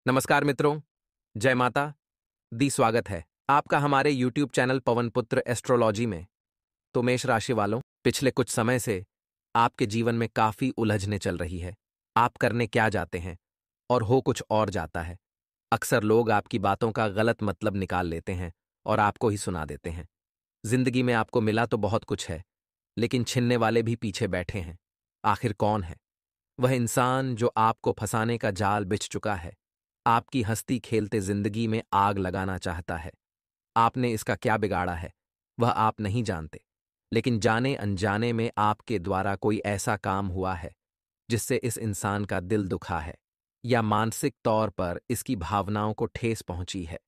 नमस्कार मित्रों, जय माता दी। स्वागत है आपका हमारे YouTube चैनल पवन पुत्र एस्ट्रोलॉजी में। तो मेष राशि वालों, पिछले कुछ समय से आपके जीवन में काफी उलझने चल रही है। आप करने क्या जाते हैं और हो कुछ और जाता है। अक्सर लोग आपकी बातों का गलत मतलब निकाल लेते हैं और आपको ही सुना देते हैं। जिंदगी में आपको मिला तो बहुत कुछ है, लेकिन छीनने वाले भी पीछे बैठे हैं। आखिर कौन है वह इंसान जो आपको फंसाने का जाल बिछ चुका है, आपकी हंसती खेलते जिंदगी में आग लगाना चाहता है? आपने इसका क्या बिगाड़ा है, वह आप नहीं जानते, लेकिन जाने अनजाने में आपके द्वारा कोई ऐसा काम हुआ है जिससे इस इंसान का दिल दुखा है, या मानसिक तौर पर इसकी भावनाओं को ठेस पहुंची है।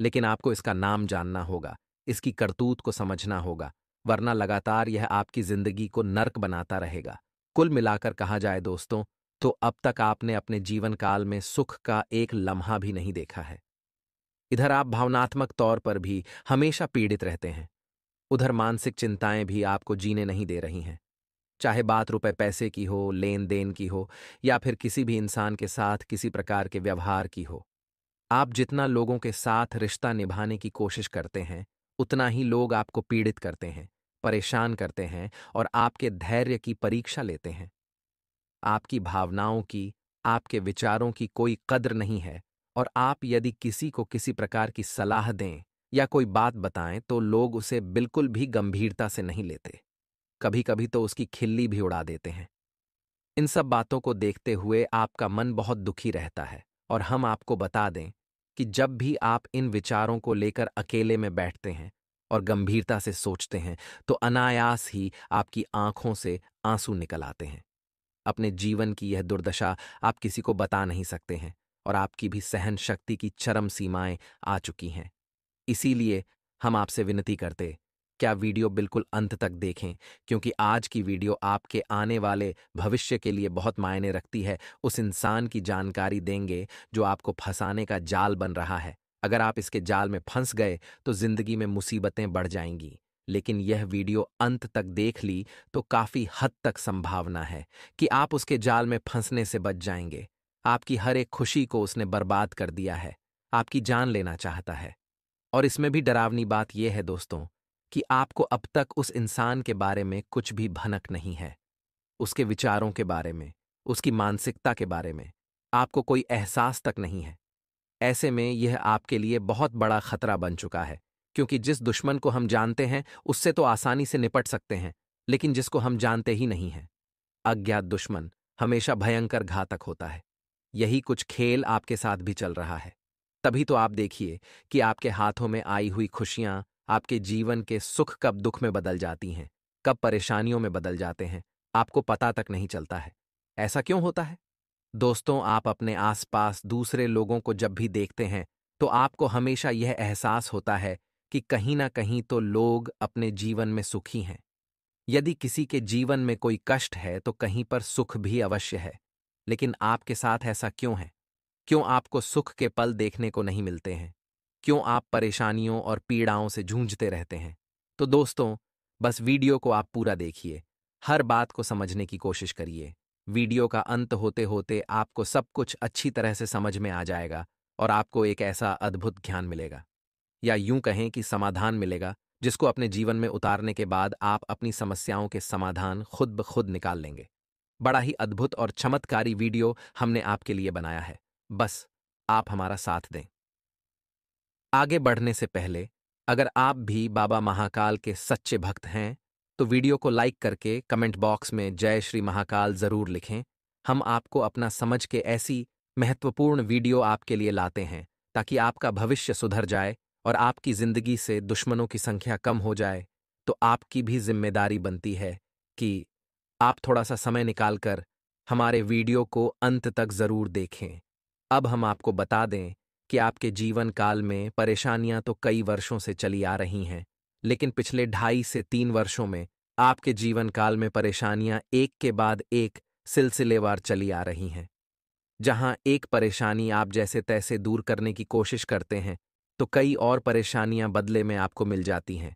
लेकिन आपको इसका नाम जानना होगा, इसकी करतूत को समझना होगा, वरना लगातार यह आपकी जिंदगी को नर्क बनाता रहेगा। कुल मिलाकर कहा जाए दोस्तों, तो अब तक आपने अपने जीवन काल में सुख का एक लम्हा भी नहीं देखा है। इधर आप भावनात्मक तौर पर भी हमेशा पीड़ित रहते हैं, उधर मानसिक चिंताएं भी आपको जीने नहीं दे रही हैं। चाहे बात रुपए पैसे की हो, लेन देन की हो, या फिर किसी भी इंसान के साथ किसी प्रकार के व्यवहार की हो। आप जितना लोगों के साथ रिश्ता निभाने की कोशिश करते हैं, उतना ही लोग आपको पीड़ित करते हैं, परेशान करते हैं और आपके धैर्य की परीक्षा लेते हैं। आपकी भावनाओं की, आपके विचारों की कोई कद्र नहीं है, और आप यदि किसी को किसी प्रकार की सलाह दें या कोई बात बताएं तो लोग उसे बिल्कुल भी गंभीरता से नहीं लेते। कभी कभी तो उसकी खिल्ली भी उड़ा देते हैं। इन सब बातों को देखते हुए आपका मन बहुत दुखी रहता है, और हम आपको बता दें कि जब भी आप इन विचारों को लेकर अकेले में बैठते हैं और गंभीरता से सोचते हैं, तो अनायास ही आपकी आंखों से आंसू निकल आते हैं। अपने जीवन की यह दुर्दशा आप किसी को बता नहीं सकते हैं, और आपकी भी सहन शक्ति की चरम सीमाएं आ चुकी हैं। इसीलिए हम आपसे विनती करते, क्या वीडियो बिल्कुल अंत तक देखें, क्योंकि आज की वीडियो आपके आने वाले भविष्य के लिए बहुत मायने रखती है। उस इंसान की जानकारी देंगे जो आपको फंसाने का जाल बन रहा है। अगर आप इसके जाल में फंस गए तो जिंदगी में मुसीबतें बढ़ जाएंगी। लेकिन यह वीडियो अंत तक देख ली तो काफी हद तक संभावना है कि आप उसके जाल में फंसने से बच जाएंगे। आपकी हर एक खुशी को उसने बर्बाद कर दिया है, आपकी जान लेना चाहता है। और इसमें भी डरावनी बात यह है दोस्तों, कि आपको अब तक उस इंसान के बारे में कुछ भी भनक नहीं है। उसके विचारों के बारे में, उसकी मानसिकता के बारे में आपको कोई एहसास तक नहीं है। ऐसे में यह आपके लिए बहुत बड़ा खतरा बन चुका है, क्योंकि जिस दुश्मन को हम जानते हैं उससे तो आसानी से निपट सकते हैं, लेकिन जिसको हम जानते ही नहीं हैं, अज्ञात दुश्मन हमेशा भयंकर घातक होता है। यही कुछ खेल आपके साथ भी चल रहा है। तभी तो आप देखिए कि आपके हाथों में आई हुई खुशियां आपके जीवन के सुख कब दुख में बदल जाती हैं, कब परेशानियों में बदल जाते हैं, आपको पता तक नहीं चलता है। ऐसा क्यों होता है दोस्तों? आप अपने आसपास दूसरे लोगों को जब भी देखते हैं तो आपको हमेशा यह एहसास होता है कि कहीं ना कहीं तो लोग अपने जीवन में सुखी हैं। यदि किसी के जीवन में कोई कष्ट है तो कहीं पर सुख भी अवश्य है। लेकिन आपके साथ ऐसा क्यों है? क्यों आपको सुख के पल देखने को नहीं मिलते हैं? क्यों आप परेशानियों और पीड़ाओं से जूझते रहते हैं? तो दोस्तों, बस वीडियो को आप पूरा देखिए, हर बात को समझने की कोशिश करिए। वीडियो का अंत होते होते आपको सब कुछ अच्छी तरह से समझ में आ जाएगा, और आपको एक ऐसा अद्भुत ज्ञान मिलेगा, या यूं कहें कि समाधान मिलेगा, जिसको अपने जीवन में उतारने के बाद आप अपनी समस्याओं के समाधान खुद ब खुद निकाल लेंगे। बड़ा ही अद्भुत और चमत्कारी वीडियो हमने आपके लिए बनाया है। बस आप हमारा साथ दें। आगे बढ़ने से पहले, अगर आप भी बाबा महाकाल के सच्चे भक्त हैं, तो वीडियो को लाइक करके कमेंट बॉक्स में जय श्री महाकाल जरूर लिखें। हम आपको अपना समझ के ऐसी महत्वपूर्ण वीडियो आपके लिए लाते हैं, ताकि आपका भविष्य सुधर जाए और आपकी जिंदगी से दुश्मनों की संख्या कम हो जाए। तो आपकी भी जिम्मेदारी बनती है कि आप थोड़ा सा समय निकालकर हमारे वीडियो को अंत तक जरूर देखें। अब हम आपको बता दें कि आपके जीवन काल में परेशानियां तो कई वर्षों से चली आ रही हैं, लेकिन पिछले 2.5 से 3 वर्षों में आपके जीवन काल में परेशानियां एक के बाद एक सिलसिलेवार चली आ रही हैं। जहां एक परेशानी आप जैसे तैसे दूर करने की कोशिश करते हैं, तो कई और परेशानियां बदले में आपको मिल जाती हैं।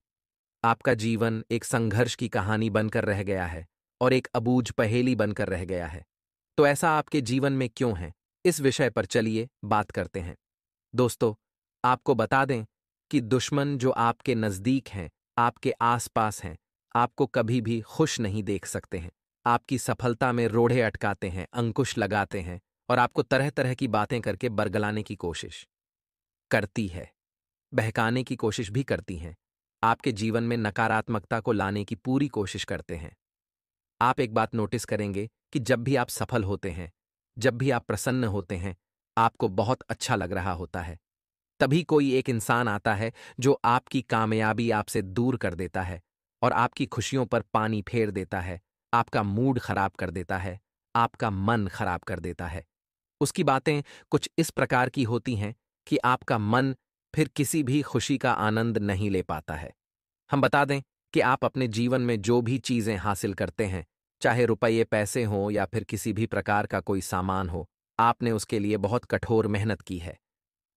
आपका जीवन एक संघर्ष की कहानी बनकर रह गया है, और एक अबूझ पहेली बनकर रह गया है। तो ऐसा आपके जीवन में क्यों है? इस विषय पर चलिए बात करते हैं। दोस्तों, आपको बता दें कि दुश्मन जो आपके नज़दीक हैं, आपके आसपास हैं, आपको कभी भी खुश नहीं देख सकते हैं। आपकी सफलता में रोड़े अटकाते हैं, अंकुश लगाते हैं और आपको तरह-तरह की बातें करके बरगलाने की कोशिश करती है, बहकाने की कोशिश भी करती हैं। आपके जीवन में नकारात्मकता को लाने की पूरी कोशिश करते हैं। आप एक बात नोटिस करेंगे कि जब भी आप सफल होते हैं, जब भी आप प्रसन्न होते हैं, आपको बहुत अच्छा लग रहा होता है। तभी कोई एक इंसान आता है जो आपकी कामयाबी आपसे दूर कर देता है और आपकी खुशियों पर पानी फेर देता है, आपका मूड खराब कर देता है, आपका मन खराब कर देता है। उसकी बातें कुछ इस प्रकार की होती हैं कि आपका मन फिर किसी भी खुशी का आनंद नहीं ले पाता है। हम बता दें कि आप अपने जीवन में जो भी चीज़ें हासिल करते हैं, चाहे रुपये पैसे हों या फिर किसी भी प्रकार का कोई सामान हो, आपने उसके लिए बहुत कठोर मेहनत की है,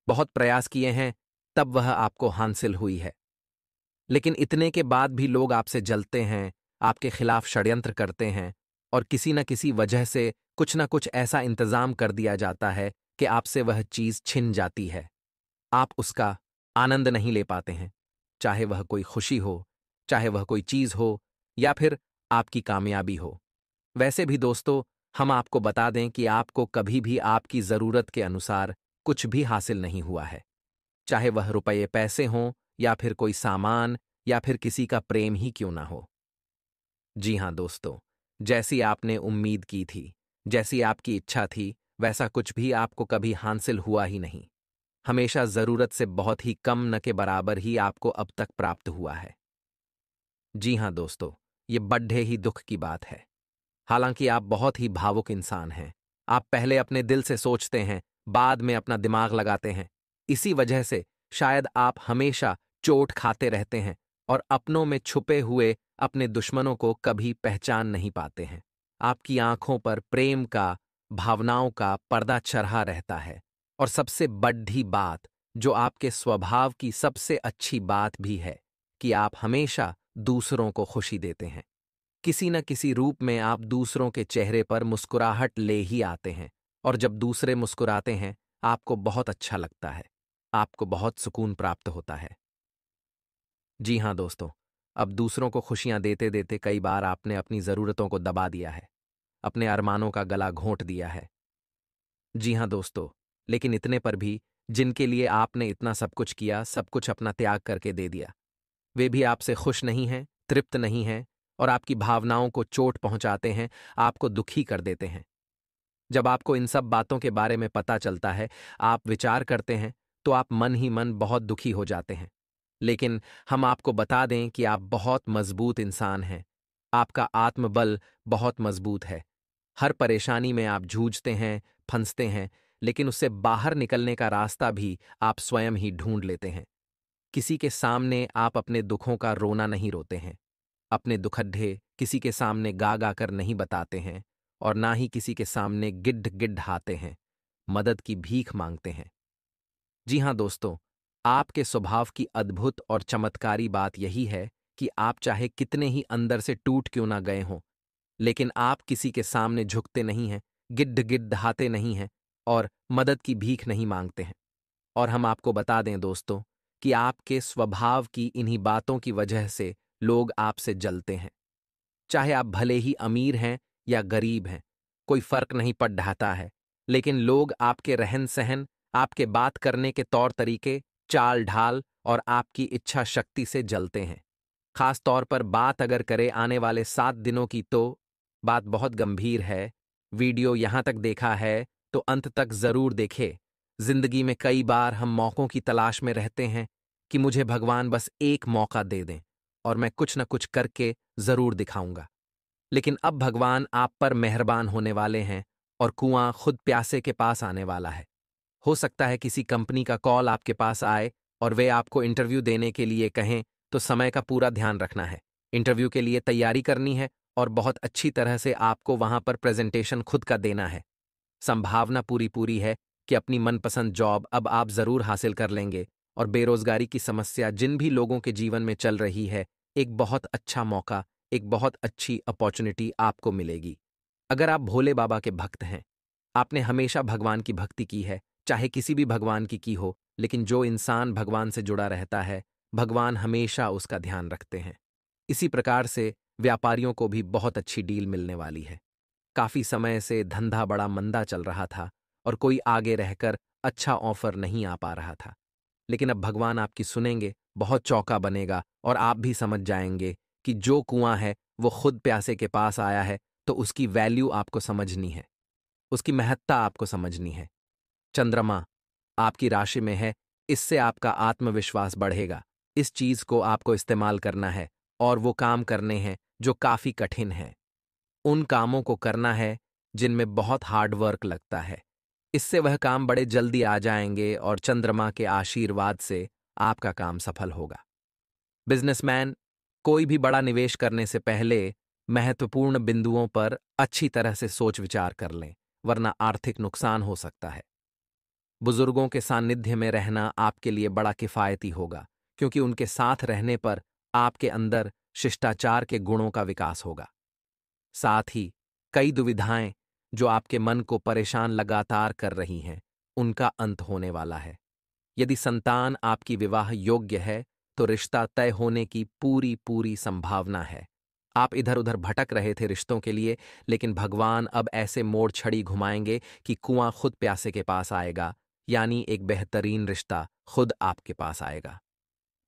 बहुत प्रयास किए हैं, तब वह आपको हासिल हुई है। लेकिन इतने के बाद भी लोग आपसे जलते हैं, आपके खिलाफ षड्यंत्र करते हैं और किसी न किसी वजह से कुछ न कुछ ऐसा इंतजाम कर दिया जाता है कि आपसे वह चीज़ छिन जाती है। आप उसका आनंद नहीं ले पाते हैं, चाहे वह कोई खुशी हो, चाहे वह कोई चीज़ हो या फिर आपकी कामयाबी हो। वैसे भी दोस्तों, हम आपको बता दें कि आपको कभी भी आपकी ज़रूरत के अनुसार कुछ भी हासिल नहीं हुआ है, चाहे वह रुपये पैसे हों या फिर कोई सामान या फिर किसी का प्रेम ही क्यों ना हो। जी हाँ दोस्तों, जैसी आपने उम्मीद की थी, जैसी आपकी इच्छा थी, वैसा कुछ भी आपको कभी हासिल हुआ ही नहीं। हमेशा ज़रूरत से बहुत ही कम न के बराबर ही आपको अब तक प्राप्त हुआ है। जी हाँ दोस्तों, ये बड्ढे ही दुख की बात है। हालांकि आप बहुत ही भावुक इंसान हैं। आप पहले अपने दिल से सोचते हैं, बाद में अपना दिमाग लगाते हैं। इसी वजह से शायद आप हमेशा चोट खाते रहते हैं और अपनों में छुपे हुए अपने दुश्मनों को कभी पहचान नहीं पाते हैं। आपकी आंखों पर प्रेम का, भावनाओं का पर्दा चढ़ा रहता है और सबसे बड़ी बात, जो आपके स्वभाव की सबसे अच्छी बात भी है, कि आप हमेशा दूसरों को खुशी देते हैं। किसी न किसी रूप में आप दूसरों के चेहरे पर मुस्कुराहट ले ही आते हैं और जब दूसरे मुस्कुराते हैं, आपको बहुत अच्छा लगता है, आपको बहुत सुकून प्राप्त होता है। जी हाँ दोस्तों, अब दूसरों को खुशियां देते देते कई बार आपने अपनी ज़रूरतों को दबा दिया है, अपने अरमानों का गला घोंट दिया है। जी हाँ दोस्तों, लेकिन इतने पर भी जिनके लिए आपने इतना सब कुछ किया, सब कुछ अपना त्याग करके दे दिया, वे भी आपसे खुश नहीं हैं, तृप्त नहीं हैं और आपकी भावनाओं को चोट पहुंचाते हैं, आपको दुखी कर देते हैं। जब आपको इन सब बातों के बारे में पता चलता है, आप विचार करते हैं, तो आप मन ही मन बहुत दुखी हो जाते हैं। लेकिन हम आपको बता दें कि आप बहुत मजबूत इंसान हैं। आपका आत्मबल बहुत मजबूत है। हर परेशानी में आप जूझते हैं, फंसते हैं, लेकिन उससे बाहर निकलने का रास्ता भी आप स्वयं ही ढूंढ लेते हैं। किसी के सामने आप अपने दुखों का रोना नहीं रोते हैं, अपने दुखड्ढे किसी के सामने गा गा कर नहीं बताते हैं और ना ही किसी के सामने गिड्ढ गिड्ढाते हैं, मदद की भीख मांगते हैं। जी हाँ दोस्तों, आपके स्वभाव की अद्भुत और चमत्कारी बात यही है कि आप चाहे कितने ही अंदर से टूट क्यों ना गए हों, लेकिन आप किसी के सामने झुकते नहीं हैं, गिड्ढ गिड्ढाते नहीं हैं और मदद की भीख नहीं मांगते हैं। और हम आपको बता दें दोस्तों कि आपके स्वभाव की इन्हीं बातों की वजह से लोग आपसे जलते हैं। चाहे आप भले ही अमीर हैं या गरीब हैं, कोई फर्क नहीं पड़ ढाता है, लेकिन लोग आपके रहन सहन, आपके बात करने के तौर तरीके, चाल ढाल और आपकी इच्छा शक्ति से जलते हैं। खास तौर पर बात अगर करे आने वाले 7 दिनों की, तो बात बहुत गंभीर है। वीडियो यहां तक देखा है तो अंत तक जरूर देखे। जिंदगी में कई बार हम मौकों की तलाश में रहते हैं कि मुझे भगवान बस एक मौका दे दें और मैं कुछ न कुछ करके जरूर दिखाऊंगा। लेकिन अब भगवान आप पर मेहरबान होने वाले हैं और कुआं खुद प्यासे के पास आने वाला है। हो सकता है किसी कंपनी का कॉल आपके पास आए और वे आपको इंटरव्यू देने के लिए कहें, तो समय का पूरा ध्यान रखना है। इंटरव्यू के लिए तैयारी करनी है और बहुत अच्छी तरह से आपको वहां पर प्रेजेंटेशन खुद का देना है। संभावना पूरी पूरी है कि अपनी मनपसंद जॉब अब आप जरूर हासिल कर लेंगे और बेरोजगारी की समस्या जिन भी लोगों के जीवन में चल रही है, एक बहुत अच्छा मौका, एक बहुत अच्छी अपॉर्चुनिटी आपको मिलेगी। अगर आप भोले बाबा के भक्त हैं, आपने हमेशा भगवान की भक्ति की है, चाहे किसी भी भगवान की हो, लेकिन जो इंसान भगवान से जुड़ा रहता है, भगवान हमेशा उसका ध्यान रखते हैं। इसी प्रकार से व्यापारियों को भी बहुत अच्छी डील मिलने वाली है। काफी समय से धंधा बड़ा मंदा चल रहा था और कोई आगे रहकर अच्छा ऑफर नहीं आ पा रहा था। लेकिन अब भगवान आपकी सुनेंगे, बहुत चौका बनेगा और आप भी समझ जाएंगे कि जो कुआं है वो खुद प्यासे के पास आया है, तो उसकी वैल्यू आपको समझनी है, उसकी महत्ता आपको समझनी है। चंद्रमा आपकी राशि में है, इससे आपका आत्मविश्वास बढ़ेगा। इस चीज को आपको इस्तेमाल करना है और वो काम करने हैं जो काफी कठिन हैं। उन कामों को करना है जिनमें बहुत हार्ड वर्क लगता है। इससे वह काम बड़े जल्दी आ जाएंगे और चंद्रमा के आशीर्वाद से आपका काम सफल होगा। बिजनेसमैन, कोई भी बड़ा निवेश करने से पहले महत्वपूर्ण बिंदुओं पर अच्छी तरह से सोच विचार कर लें, वरना आर्थिक नुकसान हो सकता है। बुजुर्गों के सानिध्य में रहना आपके लिए बड़ा किफायती होगा, क्योंकि उनके साथ रहने पर आपके अंदर शिष्टाचार के गुणों का विकास होगा। साथ ही कई दुविधाएं जो आपके मन को परेशान लगातार कर रही हैं, उनका अंत होने वाला है। यदि संतान आपकी विवाह योग्य है, तो रिश्ता तय होने की पूरी पूरी संभावना है। आप इधर उधर भटक रहे थे रिश्तों के लिए, लेकिन भगवान अब ऐसे मोड़ छड़ी घुमाएंगे कि कुआं खुद प्यासे के पास आएगा, यानी एक बेहतरीन रिश्ता खुद आपके पास आएगा।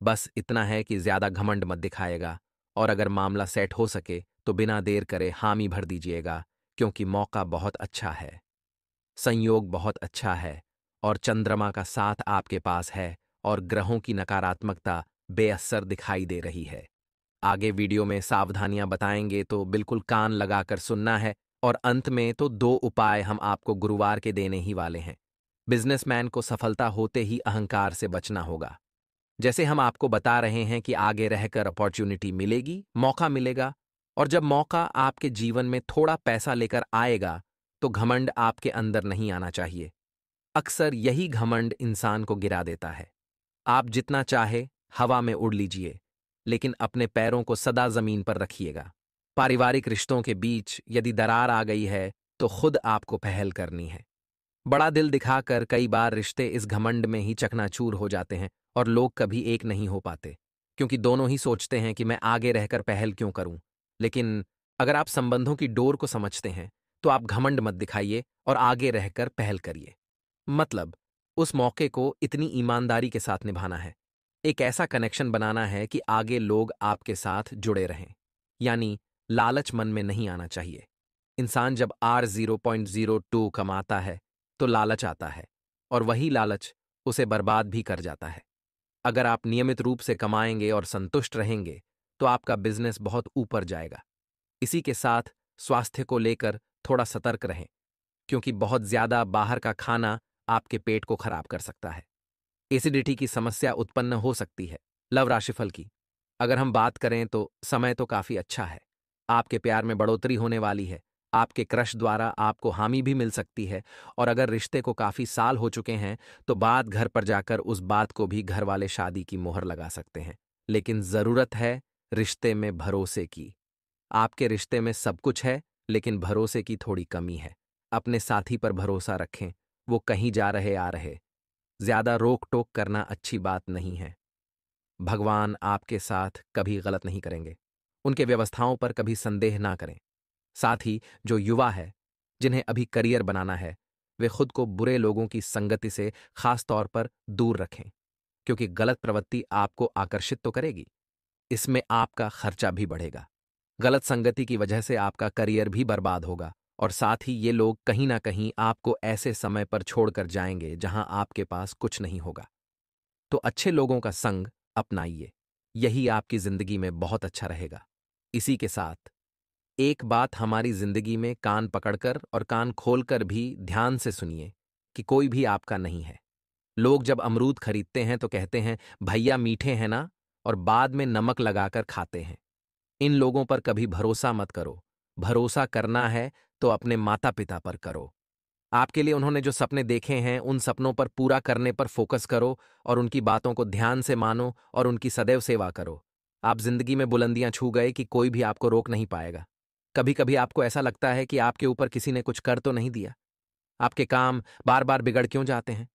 बस इतना है कि ज्यादा घमंड मत दिखाएगा, और अगर मामला सेट हो सके तो बिना देर करे हामी भर दीजिएगा, क्योंकि मौका बहुत अच्छा है, संयोग बहुत अच्छा है और चंद्रमा का साथ आपके पास है और ग्रहों की नकारात्मकता बेअसर दिखाई दे रही है। आगे वीडियो में सावधानियां बताएंगे, तो बिल्कुल कान लगाकर सुनना है। और अंत में तो 2 उपाय हम आपको गुरुवार के देने ही वाले हैं। बिजनेसमैन को सफलता होते ही अहंकार से बचना होगा। जैसे हम आपको बता रहे हैं कि आगे रहकर अपॉर्चुनिटी मिलेगी, मौका मिलेगा, और जब मौका आपके जीवन में थोड़ा पैसा लेकर आएगा, तो घमंड आपके अंदर नहीं आना चाहिए। अक्सर यही घमंड इंसान को गिरा देता है। आप जितना चाहे हवा में उड़ लीजिए, लेकिन अपने पैरों को सदा जमीन पर रखिएगा। पारिवारिक रिश्तों के बीच यदि दरार आ गई है, तो खुद आपको पहल करनी है। बड़ा दिल दिखाकर कई बार रिश्ते इस घमंड में ही चकनाचूर हो जाते हैं और लोग कभी एक नहीं हो पाते, क्योंकि दोनों ही सोचते हैं कि मैं आगे रहकर पहल क्यों करूं। लेकिन अगर आप संबंधों की डोर को समझते हैं, तो आप घमंड मत दिखाइए और आगे रहकर पहल करिए। मतलब, उस मौके को इतनी ईमानदारी के साथ निभाना है, एक ऐसा कनेक्शन बनाना है कि आगे लोग आपके साथ जुड़े रहें, यानी लालच मन में नहीं आना चाहिए। इंसान जब R0.02 कमाता है तो लालच आता है, और वही लालच उसे बर्बाद भी कर जाता है। अगर आप नियमित रूप से कमाएंगे और संतुष्ट रहेंगे, तो आपका बिजनेस बहुत ऊपर जाएगा। इसी के साथ स्वास्थ्य को लेकर थोड़ा सतर्क रहें, क्योंकि बहुत ज्यादा बाहर का खाना आपके पेट को खराब कर सकता है। एसिडिटी की समस्या उत्पन्न हो सकती है। लव राशिफल की अगर हम बात करें, तो समय तो काफी अच्छा है। आपके प्यार में बढ़ोतरी होने वाली है। आपके क्रश द्वारा आपको हामी भी मिल सकती है, और अगर रिश्ते को काफी साल हो चुके हैं, तो बात घर पर जाकर उस बात को भी घर वाले शादी की मोहर लगा सकते हैं। लेकिन जरूरत है रिश्ते में भरोसे की। आपके रिश्ते में सब कुछ है, लेकिन भरोसे की थोड़ी कमी है। अपने साथी पर भरोसा रखें, वो कहीं जा रहे आ रहे। ज्यादा रोक टोक करना अच्छी बात नहीं है। भगवान आपके साथ कभी गलत नहीं करेंगे। उनके व्यवस्थाओं पर कभी संदेह ना करें। साथ ही जो युवा है, जिन्हें अभी करियर बनाना है, वे खुद को बुरे लोगों की संगति से खास तौर पर दूर रखें, क्योंकि गलत प्रवृत्ति आपको आकर्षित तो करेगी, इसमें आपका खर्चा भी बढ़ेगा। गलत संगति की वजह से आपका करियर भी बर्बाद होगा, और साथ ही ये लोग कहीं ना कहीं आपको ऐसे समय पर छोड़कर जाएंगे जहां आपके पास कुछ नहीं होगा। तो अच्छे लोगों का संग अपनाइए, यही आपकी जिंदगी में बहुत अच्छा रहेगा। इसी के साथ एक बात हमारी जिंदगी में कान पकड़कर और कान खोलकर भी ध्यान से सुनिए कि कोई भी आपका नहीं है। लोग जब अमरूद खरीदते हैं तो कहते हैं, भैया मीठे हैं ना, और बाद में नमक लगाकर खाते हैं। इन लोगों पर कभी भरोसा मत करो। भरोसा करना है तो अपने माता पिता पर करो। आपके लिए उन्होंने जो सपने देखे हैं, उन सपनों पर पूरा करने पर फोकस करो और उनकी बातों को ध्यान से मानो और उनकी सदैव सेवा करो। आप जिंदगी में बुलंदियां छू गए कि कोई भी आपको रोक नहीं पाएगा। कभी कभी आपको ऐसा लगता है कि आपके ऊपर किसी ने कुछ कर तो नहीं दिया। आपके काम बार बार बिगड़ क्यों जाते हैं?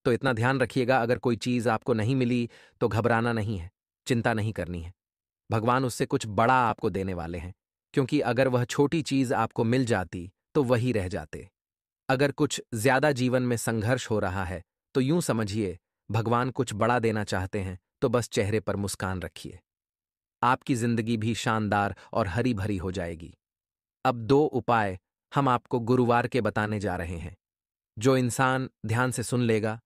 तो इतना ध्यान रखिएगा, अगर कोई चीज़ आपको नहीं मिली तो घबराना नहीं है, चिंता नहीं करनी है। भगवान उससे कुछ बड़ा आपको देने वाले हैं, क्योंकि अगर वह छोटी चीज़ आपको मिल जाती तो वही रह जाते। अगर कुछ ज्यादा जीवन में संघर्ष हो रहा है तो यूं समझिए भगवान कुछ बड़ा देना चाहते हैं, तो बस चेहरे पर मुस्कान रखिए। आपकी जिंदगी भी शानदार और हरी भरी हो जाएगी। अब 2 उपाय हम आपको गुरुवार के बताने जा रहे हैं। जो इंसान ध्यान से सुन लेगा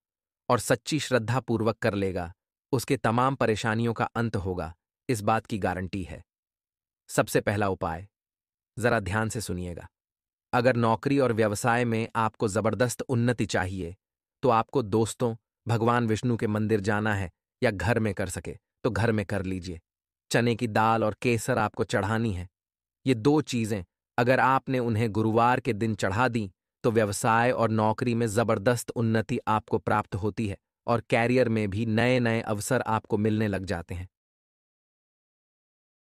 और सच्ची श्रद्धा पूर्वक कर लेगा, उसके तमाम परेशानियों का अंत होगा, इस बात की गारंटी है। सबसे पहला उपाय, जरा ध्यान से सुनिएगा। अगर नौकरी और व्यवसाय में आपको जबरदस्त उन्नति चाहिए, तो आपको दोस्तों, भगवान विष्णु के मंदिर जाना है, या घर में कर सके तो घर में कर लीजिए। चने की दाल और केसर आपको चढ़ानी है। ये 2 चीजें अगर आपने उन्हें गुरुवार के दिन चढ़ा दी, तो व्यवसाय और नौकरी में जबरदस्त उन्नति आपको प्राप्त होती है और कैरियर में भी नए नए अवसर आपको मिलने लग जाते हैं।